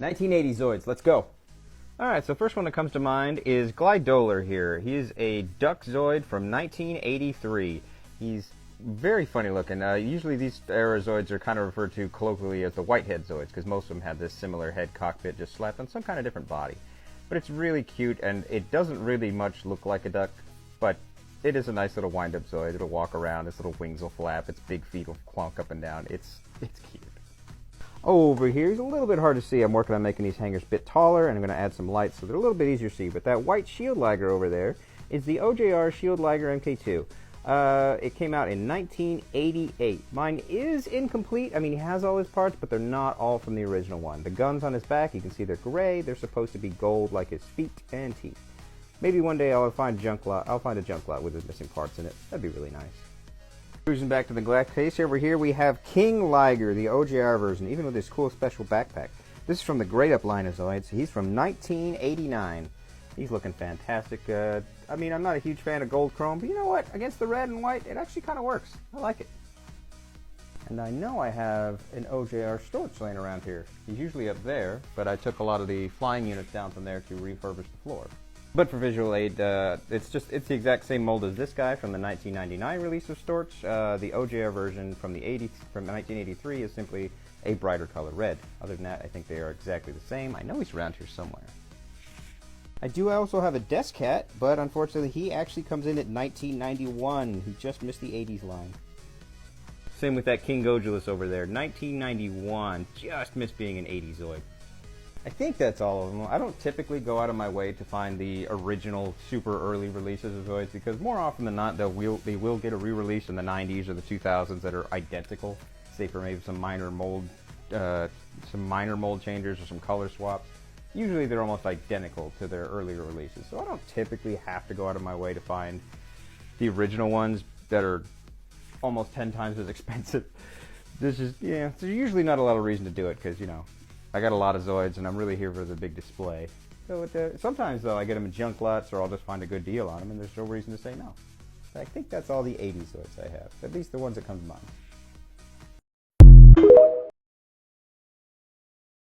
1980 Zoids, let's go. Alright, so first one that comes to mind is Glidolar here. He is a duck Zoid from 1983. He's very funny looking. Usually these era Zoids are kind of referred to colloquially as the whitehead Zoids because most of them have this similar head cockpit just slapped on some kind of different body. But it's really cute and it doesn't really much look like a duck, but it is a nice little wind-up Zoid. It'll walk around, its little wings will flap, its big feet will clonk up and down. It's cute. Over here, he's a little bit hard to see. I'm working on making these hangers a bit taller, and I'm going to add some lights so they're a little bit easier to see. But that white shield liger over there is the OJR Shield Liger MK2. It came out in 1988. Mine is incomplete. I mean, he has all his parts, but they're not all from the original one. The guns on his back, you can see they're gray. They're supposed to be gold like his feet and teeth. Maybe one day I'll find a junk lot with his missing parts in it. That'd be really nice. Cruising back to the glass case, over here we have King Liger, the OJR version, even with his cool special backpack. This is from the Great Up line of Zoids. He's from 1989. He's looking fantastic. I mean, I'm not a huge fan of gold chrome, but you know what? Against the red and white, it actually kind of works. I like it. And I know I have an OJR Storch laying around here. He's usually up there, but I took a lot of the flying units down from there to refurbish the floor. But for visual aid, it's the exact same mold as this guy from the 1999 release of Storch. The OJR version from 1983 is simply a brighter color red. Other than that, I think they are exactly the same. I know he's around here somewhere. I do also have a Desk Cat, but unfortunately he actually comes in at 1991. He just missed the 80s line. Same with that King Gojulus over there. 1991, just missed being an 80s Zoid. I think that's all of them. I don't typically go out of my way to find the original super early releases of Zoids because more often than not they will get a re-release in the 90s or the 2000s that are identical, say for maybe some minor mold changes or some color swaps. Usually they're almost identical to their earlier releases, so I don't typically have to go out of my way to find the original ones that are almost 10 times as expensive. There's usually not a lot of reason to do it because, you know, I got a lot of Zoids and I'm really here for the big display. So sometimes though I get them in junk lots or I'll just find a good deal on them and there's no reason to say no. I think that's all the 80s Zoids I have, at least the ones that come to mind.